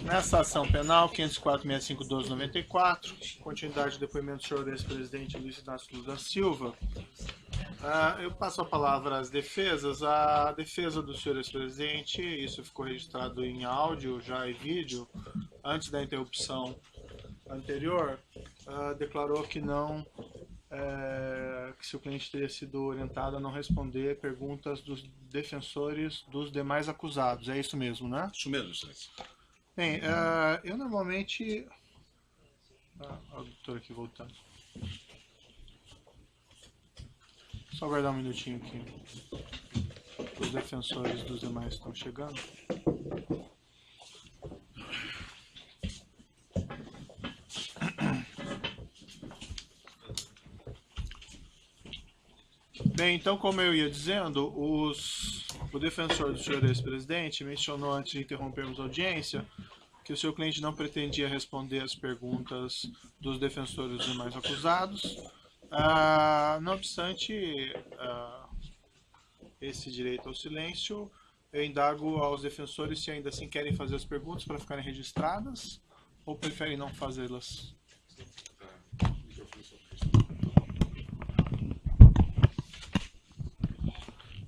Nessa ação penal, 504.65.12.94, continuidade do depoimento do senhor ex-presidente Luiz Inácio Lula da Silva, eu passo a palavra às defesas. A defesa do senhor ex-presidente, isso ficou registrado em áudio já e vídeo, antes da interrupção anterior, declarou que não, que seu cliente teria sido orientado a não responder perguntas dos defensores dos demais acusados. É isso mesmo, né? Isso mesmo, excelência. Bem, eu normalmente... o doutor aqui voltando. Só aguardar um minutinho aqui. Os defensores dos demais estão chegando. Bem, então, como eu ia dizendo, o defensor do senhor ex-presidente mencionou, antes de interrompermos a audiência, que o seu cliente não pretendia responder as perguntas dos defensores dos demais acusados. Não obstante esse direito ao silêncio, eu indago aos defensores se ainda assim querem fazer as perguntas para ficarem registradas ou preferem não fazê-las.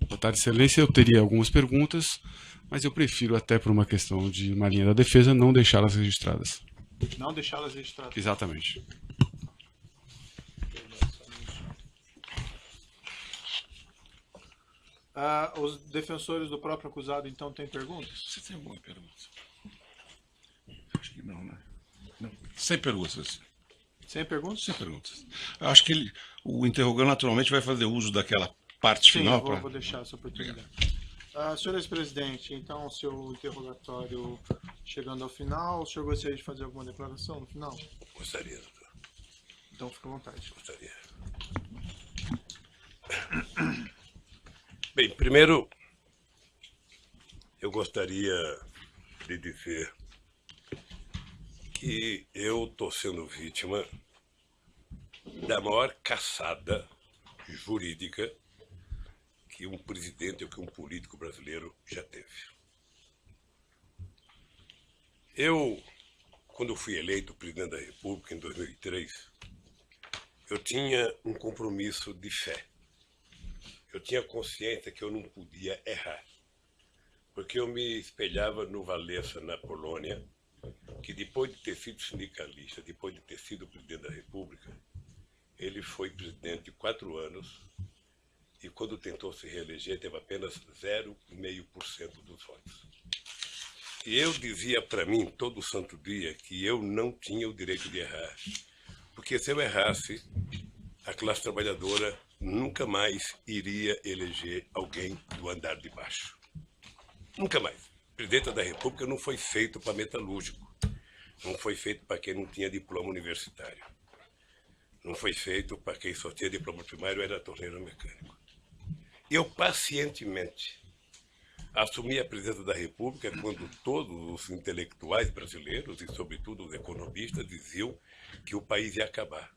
Boa tarde, excelência. Eu teria algumas perguntas, mas eu prefiro, até por uma questão de uma linha da defesa, não deixá-las registradas. Não deixá-las registradas? Exatamente. Os defensores do próprio acusado, então, têm perguntas? Você tem alguma pergunta? Acho que não, né? Não. Sem perguntas. Sem perguntas? Sem perguntas. Acho que o interrogante naturalmente vai fazer uso daquela parte final. Sim, vou deixar essa oportunidade. Senhor ex-presidente, então, o seu interrogatório chegando ao final, o senhor gostaria de fazer alguma declaração no final? Gostaria, doutor. Então, fique à vontade. Gostaria. Bem, primeiro, eu gostaria de dizer que eu estou sendo vítima da maior caçada jurídica que um presidente ou que um político brasileiro já teve. Eu, quando fui eleito presidente da República em 2003, eu tinha um compromisso de fé. Eu tinha consciência que eu não podia errar, porque eu me espelhava no Walesa, na Polônia, que depois de ter sido sindicalista, depois de ter sido presidente da República, ele foi presidente 4 anos e quando tentou se reeleger teve apenas 0,5% dos votos. E eu dizia para mim todo santo dia que eu não tinha o direito de errar, porque se eu errasse, a classe trabalhadora nunca mais iria eleger alguém do andar de baixo. Nunca mais. O presidente da República não foi feito para metalúrgico. Não foi feito para quem não tinha diploma universitário. Não foi feito para quem só tinha diploma primário e era torneiro mecânico. Eu pacientemente assumi a presidência da República quando todos os intelectuais brasileiros, e sobretudo os economistas, diziam que o país ia acabar.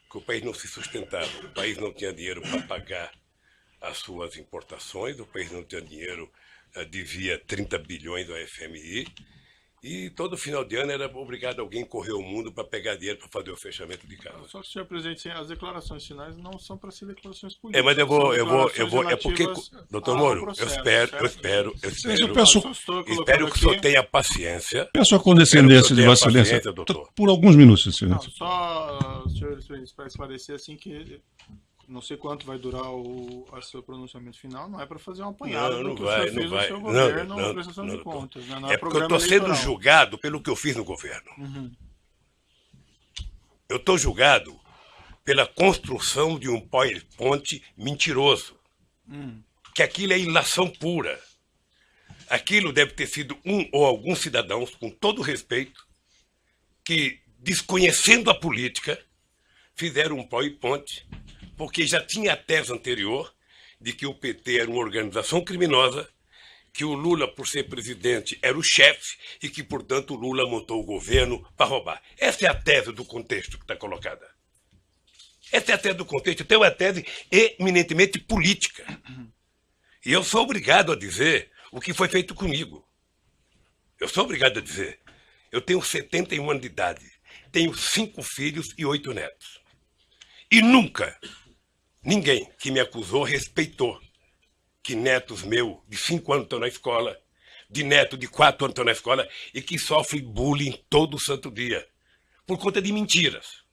Que o país não se sustentava, o país não tinha dinheiro para pagar as suas importações, o país não tinha dinheiro, devia 30 bilhões ao FMI, e todo final de ano era obrigado alguém correr o mundo para pegar dinheiro para fazer o fechamento de casa. Só que, senhor presidente, as declarações finais não são para ser declarações políticas. Mas eu vou, é porque, doutor Moro, eu espero que o senhor tenha paciência. Peço a condescendência de Vossa Excelência, por alguns minutos, Excelência. Só, senhor presidente, para esclarecer assim que não sei quanto vai durar o seu pronunciamento final, não é para fazer um apanhado do que o senhor fez no seu governo na prestação de contas. Não é porque eu estou sendo julgado pelo que eu fiz no governo. Uhum. Eu estou julgado pela construção de um PowerPoint mentiroso. Que aquilo é ilação pura. Aquilo deve ter sido um ou alguns cidadãos, com todo respeito, que, desconhecendo a política, fizeram um PowerPoint, porque já tinha a tese anterior de que o PT era uma organização criminosa, que o Lula, por ser presidente, era o chefe e que, portanto, o Lula montou o governo para roubar. Essa é a tese do contexto que está colocada. Essa é a tese do contexto. Então, é uma tese eminentemente política. E eu sou obrigado a dizer o que foi feito comigo. Eu sou obrigado a dizer. Eu tenho 71 anos de idade. Tenho 5 filhos e 8 netos. E nunca ninguém que me acusou respeitou que netos meus de 5 anos estão na escola, de neto de 4 anos estão na escola e que sofrem bullying todo santo dia. Por conta de mentiras.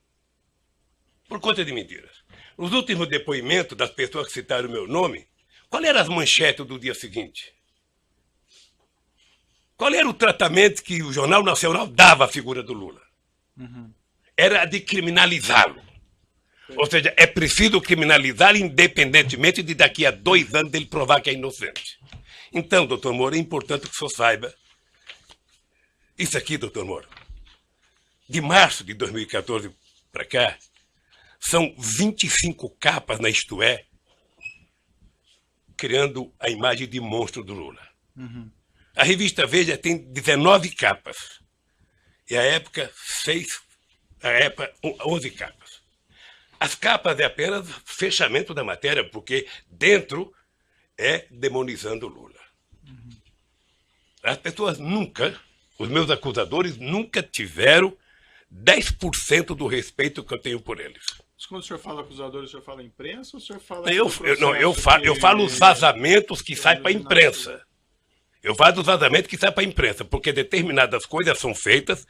Por conta de mentiras. Nos últimos depoimentos das pessoas que citaram o meu nome, qual era as manchetes do dia seguinte? Qual era o tratamento que o Jornal Nacional dava à figura do Lula? Era de criminalizá-lo. Ou seja, é preciso criminalizar independentemente de daqui a 2 anos ele provar que é inocente. Então, doutor Moro, é importante que o senhor saiba. Isso aqui, doutor Moro, de março de 2014 para cá, são 25 capas na Isto É, criando a imagem de monstro do Lula. A revista Veja tem 19 capas. E a época, 11 capas. As capas é apenas fechamento da matéria, porque dentro é demonizando o Lula. As pessoas nunca, os meus acusadores nunca tiveram 10% do respeito que eu tenho por eles. Mas quando o senhor fala acusadores, o senhor fala imprensa ou o senhor fala... Eu falo os vazamentos que saem para a imprensa. Eu falo dos vazamentos que saem para a imprensa, porque determinadas coisas são feitas.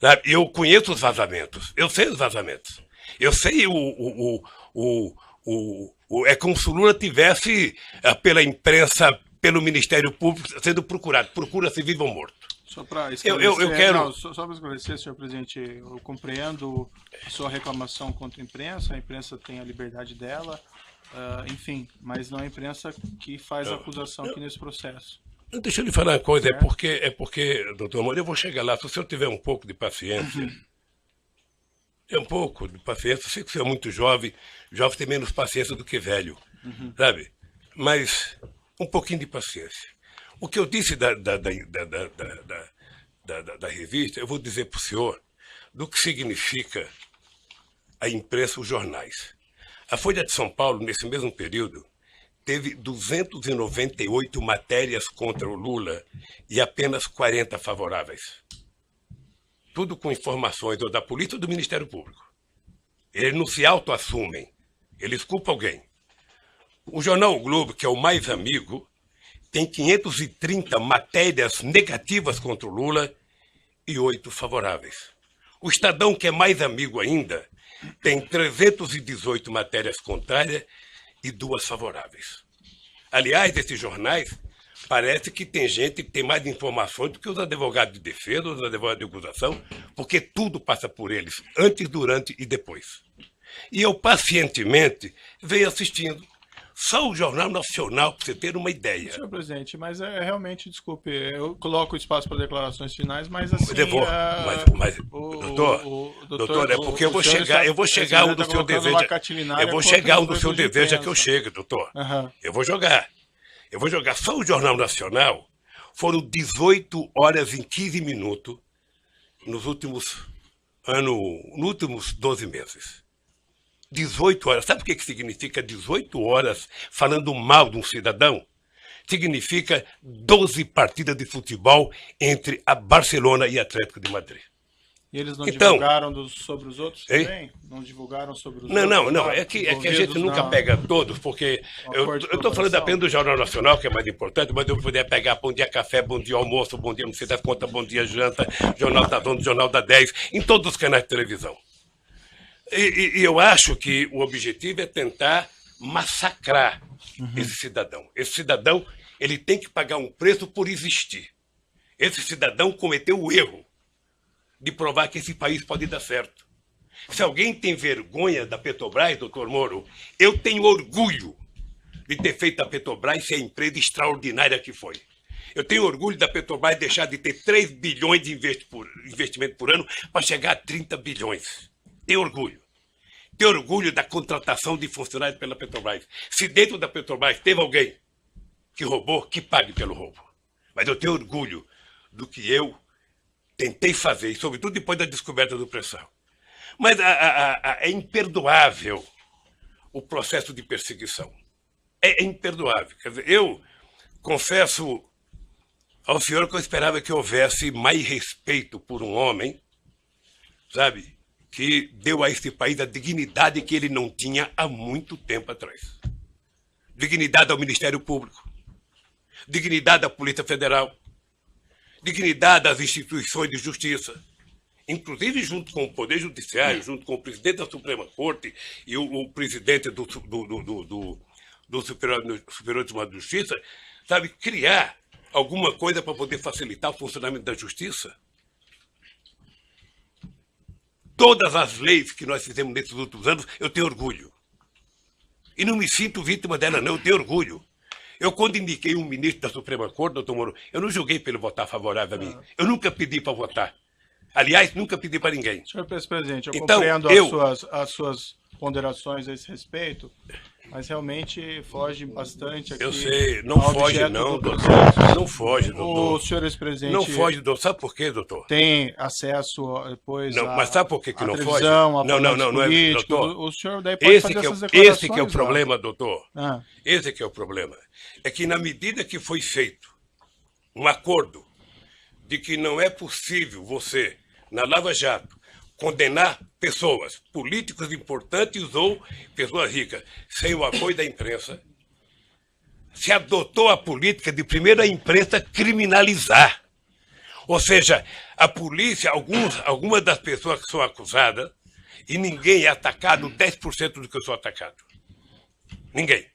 Sabe? Eu conheço os vazamentos. Eu sei os vazamentos. Eu sei é como se o Lula tivesse, pela imprensa, pelo Ministério Público, sendo procurado. Procura-se vivo ou morto. Só para esclarecer, eu quero... só para esclarecer, senhor presidente, eu compreendo a sua reclamação contra a imprensa tem a liberdade dela, enfim, mas não é a imprensa que faz a acusação aqui nesse processo. Deixa eu lhe falar uma coisa, é porque, doutor Moro, eu vou chegar lá, se o senhor tiver um pouco de paciência, eu sei que o senhor é muito jovem tem menos paciência do que velho, sabe? Mas um pouquinho de paciência. O que eu disse da revista, eu vou dizer para o senhor do que significa a imprensa, os jornais. A Folha de São Paulo, nesse mesmo período, teve 298 matérias contra o Lula e apenas 40 favoráveis. Tudo com informações ou da polícia ou do Ministério Público. Eles não se autoassumem, eles culpam alguém. O jornal O Globo, que é o mais amigo, tem 530 matérias negativas contra o Lula e 8 favoráveis. O Estadão, que é mais amigo ainda, tem 318 matérias contrárias e 2 favoráveis. Aliás, esses jornais, parece que tem gente que tem mais informações do que os advogados de defesa, os advogados de acusação, porque tudo passa por eles, antes, durante e depois. E eu, pacientemente, venho assistindo. Só o Jornal Nacional, para você ter uma ideia. Senhor presidente, mas realmente, desculpe, eu coloco o espaço para declarações finais, mas assim... Doutor, é porque eu vou chegar onde o senhor deseja. Eu vou chegar onde o senhor deseja que eu chegue, doutor. Eu vou jogar. Só o Jornal Nacional foram 18 horas e 15 minutos nos últimos 12 meses. 18 horas. Sabe o que significa 18 horas falando mal de um cidadão? Significa 12 partidas de futebol entre a Barcelona e Atlético de Madrid. E eles não divulgaram sobre os outros também? Não divulgaram sobre os outros? Não. É que a gente nunca pega todos, porque eu estou falando apenas do Jornal Nacional, que é mais importante, mas eu poderia pegar Bom Dia Café, Bom Dia Almoço, Bom Dia Não Sei das Contas, Bom Dia Janta, Jornal da Zona, Jornal da 10, em todos os canais de televisão. E eu acho que o objetivo é tentar massacrar esse cidadão. Esse cidadão, ele tem que pagar um preço por existir. Esse cidadão cometeu o erro de provar que esse país pode dar certo. Se alguém tem vergonha da Petrobras, doutor Moro, eu tenho orgulho de ter feito a Petrobras ser a empresa extraordinária que foi. Eu tenho orgulho da Petrobras deixar de ter 3 bilhões de investimento por ano para chegar a 30 bilhões. Tenho orgulho. Tenho orgulho da contratação de funcionários pela Petrobras. Se dentro da Petrobras teve alguém que roubou, que pague pelo roubo. Mas eu tenho orgulho do que eu tentei fazer, e sobretudo depois da descoberta do pré-sal. Mas é imperdoável o processo de perseguição. É imperdoável. Quer dizer, eu confesso ao senhor que eu esperava que houvesse mais respeito por um homem, sabe, que deu a esse país a dignidade que ele não tinha há muito tempo atrás. Dignidade ao Ministério Público, dignidade à Polícia Federal, dignidade às instituições de justiça, inclusive junto com o Poder Judiciário, junto com o presidente da Suprema Corte e o presidente do Superior Tribunal de Justiça, sabe, criar alguma coisa para poder facilitar o funcionamento da justiça. Todas as leis que nós fizemos nesses últimos anos, eu tenho orgulho. E não me sinto vítima dela, não, eu tenho orgulho. Eu, quando indiquei um ministro da Suprema Corte, doutor Moro, eu não julguei para ele votar favorável a mim. Eu nunca pedi para votar. Aliás, nunca pedi para ninguém. Senhor presidente, eu então, compreendo as suas ponderações a esse respeito, mas realmente foge bastante aqui. Eu sei, não foge não, doutor. Não foge, doutor. O senhor ex-presidente... Não foge, doutor. Sabe por quê, doutor? Tem acesso depois não, mas sabe por que não foge? Não, é, doutor. O senhor daí pode fazer essas declarações. Esse que é o problema, doutor. Esse que é o problema. É que na medida que foi feito um acordo de que não é possível você, na Lava Jato, condenar pessoas, políticos importantes ou pessoas ricas, sem o apoio da imprensa, se adotou a política de primeiro a imprensa criminalizar. Ou seja, a polícia, algumas das pessoas que são acusadas, e ninguém é atacado 10% do que eu sou atacado. Ninguém.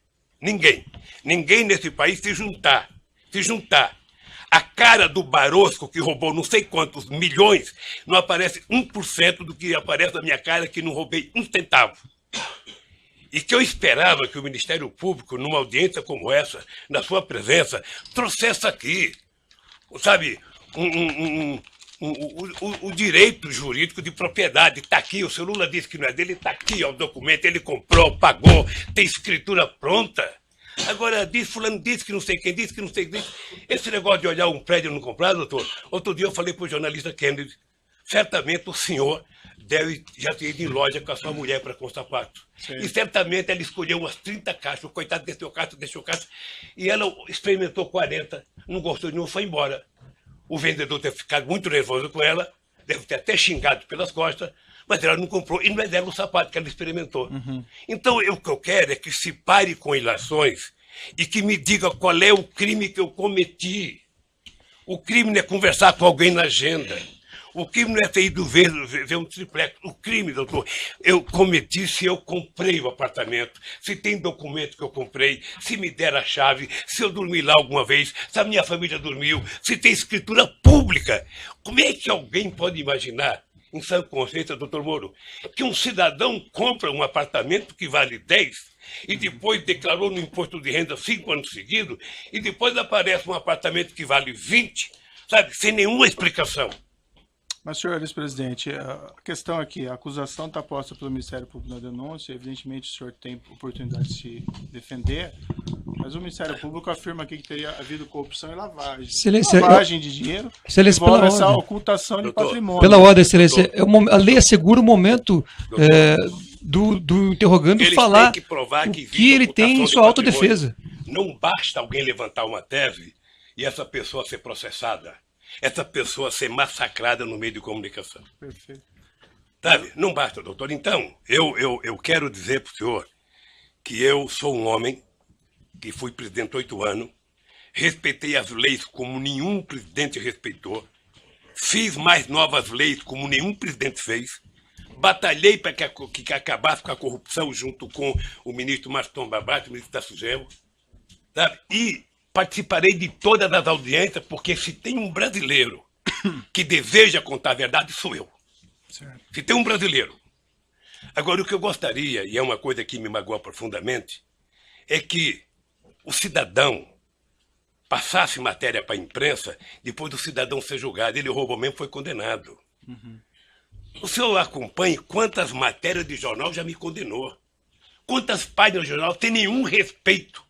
Ninguém nesse país se juntar a cara do Barosco, que roubou não sei quantos milhões, não aparece 1% do que aparece na minha cara, que não roubei um centavo. E que eu esperava que o Ministério Público, numa audiência como essa, na sua presença, trouxesse aqui, sabe, o direito jurídico de propriedade. Está aqui, o seu Lula disse que não é dele, está aqui, ó, o documento, ele comprou, pagou, tem escritura pronta. Agora, fulano disse que não sei quem disse, que não sei quem disse. Esse negócio de olhar um prédio e não comprar, doutor, outro dia eu falei para o jornalista Kennedy, certamente o senhor deve já ter ido em loja com a sua mulher para com sapato. Sim. E certamente ela escolheu umas 30 caixas, o coitado deixou caixa, e ela experimentou 40, não gostou de nenhum, foi embora. O vendedor deve ter ficado muito nervoso com ela, deve ter até xingado pelas costas, mas ela não comprou, e não é dela o sapato que ela experimentou. Então, o que eu quero é que se pare com ilações e que me diga qual é o crime que eu cometi. O crime não é conversar com alguém na agenda. O crime não é ter ido ver um triplex. O crime, doutor, eu cometi se eu comprei o apartamento, se tem documento que eu comprei, se me deram a chave, se eu dormi lá alguma vez, se a minha família dormiu, se tem escritura pública. Como é que alguém pode imaginar, em sã consciência, doutor Moro, que um cidadão compra um apartamento que vale 10 e depois declarou no imposto de renda 5 anos seguidos e depois aparece um apartamento que vale 20, sabe, sem nenhuma explicação? Mas, senhor ex-presidente, a questão aqui, a acusação está posta pelo Ministério Público na denúncia, evidentemente o senhor tem oportunidade de se defender, mas o Ministério Público afirma aqui que teria havido corrupção e lavagem. Lavagem de dinheiro, envolve essa ocultação de patrimônio. Pela ordem, excelência, a lei assegura o momento do interrogando falar o que ele tem em sua autodefesa. Não basta alguém levantar uma tese e essa pessoa ser processada. Essa pessoa ser massacrada no meio de comunicação. Perfeito. Sabe? Não basta, doutor. Então, eu quero dizer para o senhor que eu sou um homem que fui presidente 8 anos, respeitei as leis como nenhum presidente respeitou, fiz mais novas leis como nenhum presidente fez, batalhei para que acabasse com a corrupção junto com o ministro Maston Babate, o ministro da Sugemo, sabe? E participarei de todas as audiências, porque se tem um brasileiro que deseja contar a verdade, sou eu. Certo. Se tem um brasileiro. Agora, o que eu gostaria, e é uma coisa que me magoa profundamente, é que o cidadão passasse matéria para a imprensa, depois do cidadão ser julgado. Ele roubou mesmo, foi condenado. O senhor acompanha quantas matérias de jornal já me condenou. Quantas páginas de jornal tem nenhum respeito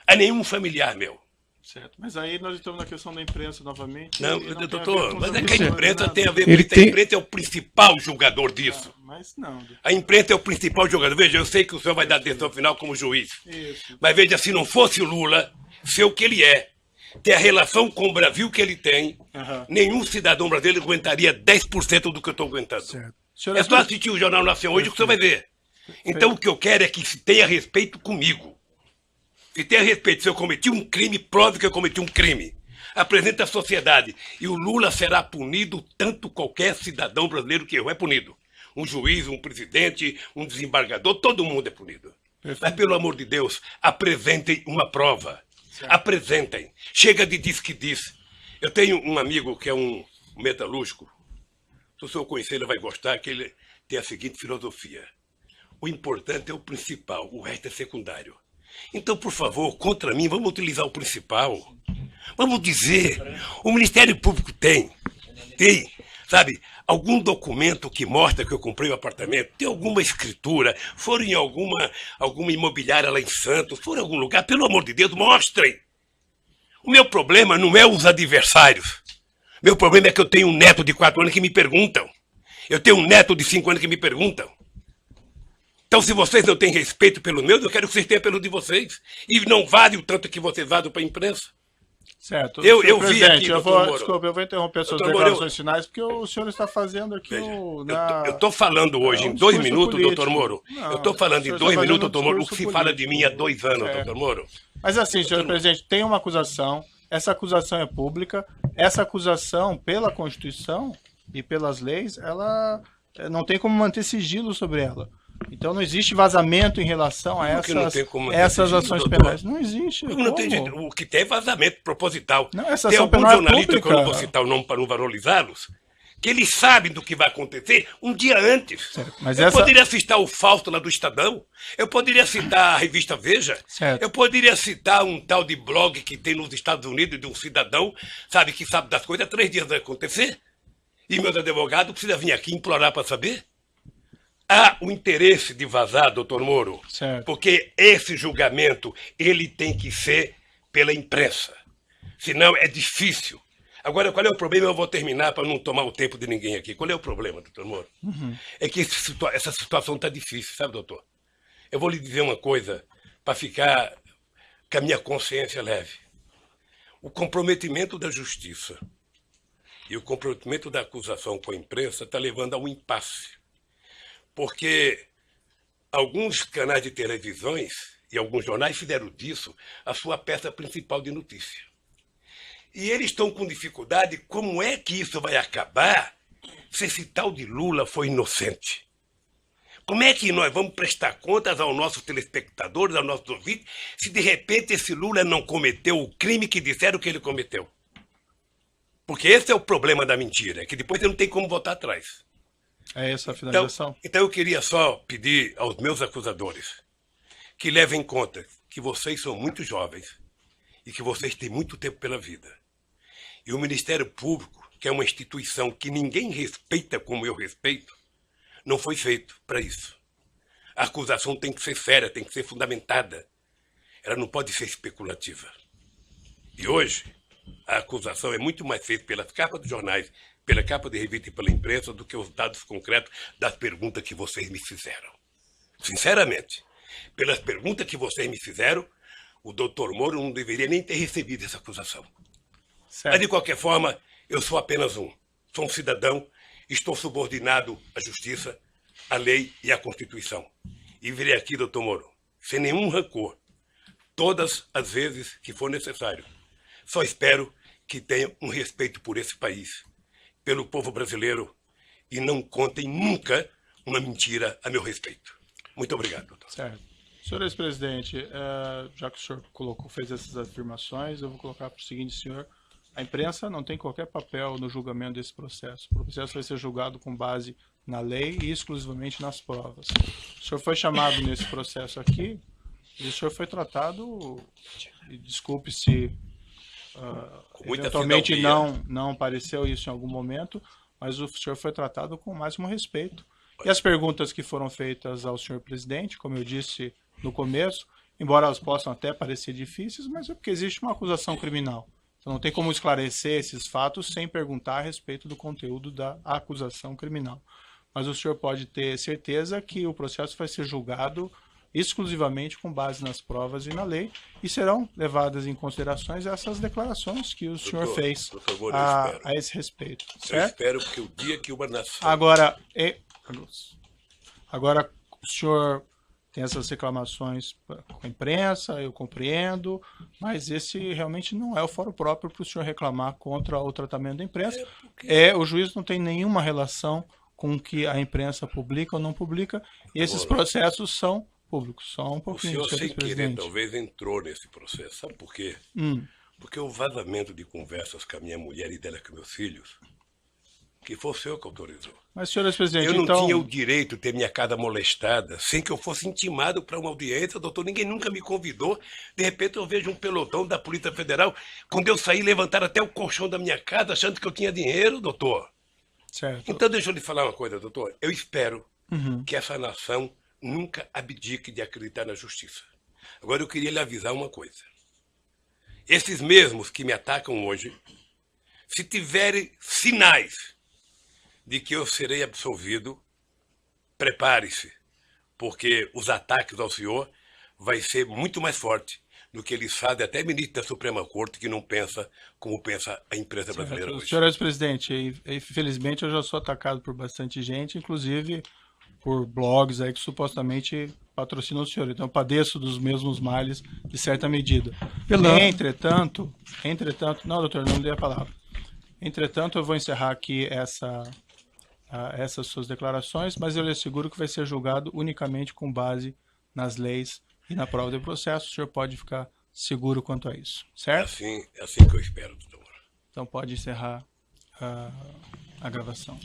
a nenhum familiar meu. Certo, mas aí nós estamos na questão da imprensa novamente. Não, doutor, mas é que a imprensa tem a ver com isso. A imprensa é o principal julgador disso. Mas não. A imprensa é o principal julgador. Veja, eu sei que o senhor vai dar decisão final como juiz. Isso. Mas veja, se não fosse o Lula, ser o que ele é, ter a relação com o Brasil que ele tem, nenhum cidadão brasileiro aguentaria 10% do que eu estou aguentando. É só assistir o Jornal Nacional hoje que você vai ver. Então o que eu quero é que se tenha respeito comigo. Se tenha respeito. Se eu cometi um crime, prove que eu cometi um crime. Apresenta à sociedade. E o Lula será punido tanto qualquer cidadão brasileiro que errou é punido. Um juiz, um presidente, um desembargador, todo mundo é punido. Mas, pelo amor de Deus, apresentem uma prova. Apresentem. Chega de diz que diz. Eu tenho um amigo que é um metalúrgico. Se o senhor conhecer, ele vai gostar, que ele tem a seguinte filosofia. O importante é o principal, o resto é secundário. Então, por favor, contra mim, vamos utilizar o principal. Vamos dizer, o Ministério Público tem, sabe, algum documento que mostra que eu comprei o apartamento, tem alguma escritura, foram em alguma imobiliária lá em Santos, foram em algum lugar, pelo amor de Deus, mostrem. O meu problema não é os adversários. Meu problema é que eu tenho um neto de 4 anos que me perguntam. Eu tenho um neto de 5 anos que me perguntam. Então, se vocês não têm respeito pelos meus, eu quero que vocês tenham pelo de vocês. E não vale o tanto que vocês vazam para a imprensa. Certo. Eu vi aqui, desculpa, eu vou interromper suas declarações finais, porque o senhor está fazendo aqui eu estou falando hoje em 2 minutos, doutor Moro. Eu estou falando em 2 minutos, doutor Moro, o que se fala de mim há 2 anos, doutor Moro. Mas assim, senhor presidente, tem uma acusação, essa acusação é pública, essa acusação, pela Constituição e pelas leis, ela não tem como manter sigilo sobre ela. Então não existe vazamento em relação a essas ações penais. Não existe. Não tem, o que tem é vazamento proposital. Não, essa tem ação alguns penal jornalistas, pública. que eu não vou citar o nome para não valorizá-los, que eles sabem do que vai acontecer um dia antes. Mas eu poderia citar o Fausto lá do Estadão, eu poderia citar a revista Veja, eu poderia citar um tal de blog que tem nos Estados Unidos de um cidadão, sabe, que sabe das coisas, 3 dias vai acontecer, e meus advogados precisam vir aqui implorar para saber. Há o interesse de vazar, doutor Moro, porque esse julgamento ele tem que ser pela imprensa. Senão é difícil. Agora, qual é o problema? Eu vou terminar para não tomar o tempo de ninguém aqui. Qual é o problema, doutor Moro? É que essa situação está difícil, sabe, doutor? Eu vou lhe dizer uma coisa para ficar com a minha consciência leve. O comprometimento da justiça e o comprometimento da acusação com a imprensa está levando a um impasse. Porque alguns canais de televisões e alguns jornais fizeram disso a sua peça principal de notícia. E eles estão com dificuldade, como é que isso vai acabar se esse tal de Lula foi inocente? Como é que nós vamos prestar contas aos nossos telespectadores, aos nossos ouvintes, se de repente esse Lula não cometeu o crime que disseram que ele cometeu? Porque esse é o problema da mentira, é que depois você não tem como voltar atrás. É essa a finalização? Então eu queria só pedir aos meus acusadores que levem em conta que vocês são muito jovens e que vocês têm muito tempo pela vida. E o Ministério Público, que é uma instituição que ninguém respeita como eu respeito, não foi feito para isso. A acusação tem que ser séria, tem que ser fundamentada. Ela não pode ser especulativa. E hoje, a acusação é muito mais feita pelas capas dos jornais, pela capa de revista e pela imprensa, do que os dados concretos das perguntas que vocês me fizeram. Sinceramente, pelas perguntas que vocês me fizeram, o doutor Moro não deveria nem ter recebido essa acusação. Mas, de qualquer forma, eu sou apenas sou um cidadão, estou subordinado à justiça, à lei e à Constituição. E virei aqui, doutor Moro, sem nenhum rancor, todas as vezes que for necessário. Só espero que tenham um respeito por esse país, pelo povo brasileiro, e não contem nunca uma mentira a meu respeito. Muito obrigado, doutor. Certo. Senhor ex-presidente, já que o senhor fez essas afirmações, eu vou colocar para o seguinte, senhor: a imprensa não tem qualquer papel no julgamento desse processo. O processo vai ser julgado com base na lei e exclusivamente nas provas. O senhor foi chamado nesse processo aqui e o senhor foi tratado, e desculpe se eventualmente não pareceu isso em algum momento, mas o senhor foi tratado com o máximo respeito. E as perguntas que foram feitas ao senhor presidente, como eu disse no começo, embora elas possam até parecer difíceis, mas é porque existe uma acusação criminal. Então não tem como esclarecer esses fatos sem perguntar a respeito do conteúdo da acusação criminal. Mas o senhor pode ter certeza que o processo vai ser julgado exclusivamente com base nas provas e na lei, e serão levadas em considerações essas declarações que o senhor fez a esse respeito. Certo? Eu espero que o dia que uma nação... Agora, o senhor tem essas reclamações com a imprensa, eu compreendo, mas esse realmente não é o fórum próprio para o senhor reclamar contra o tratamento da imprensa. O juiz não tem nenhuma relação com o que a imprensa publica ou não publica, e esses processos são públicos. Só um pouquinho, o senhor, sem querer, talvez entrou nesse processo. Sabe por quê? Porque o vazamento de conversas com a minha mulher e dela com meus filhos, que foi o senhor que autorizou. Mas, senhor presidente, eu não tinha o direito de ter minha casa molestada sem que eu fosse intimado para uma audiência, doutor. Ninguém nunca me convidou. De repente eu vejo um pelotão da Polícia Federal. Quando eu saí, levantaram até o colchão da minha casa, achando que eu tinha dinheiro, doutor. Certo. Então, deixa eu lhe falar uma coisa, doutor. Eu espero que essa nação nunca abdique de acreditar na justiça. Agora, eu queria lhe avisar uma coisa. Esses mesmos que me atacam hoje, se tiverem sinais de que eu serei absolvido, prepare-se, porque os ataques ao senhor vai ser muito mais forte do que eles fazem até ministro da Suprema Corte, que não pensa como pensa a imprensa brasileira hoje. Senhor presidente, infelizmente eu já sou atacado por bastante gente, inclusive por blogs aí que supostamente patrocinam o senhor. Então eu padeço dos mesmos males de certa medida. Entretanto, não, doutor, não dê a palavra. Entretanto, eu vou encerrar aqui essas suas declarações, mas eu lhe asseguro que vai ser julgado unicamente com base nas leis e na prova de processo. O senhor pode ficar seguro quanto a isso, certo? É assim que eu espero, doutor. Então pode encerrar a gravação.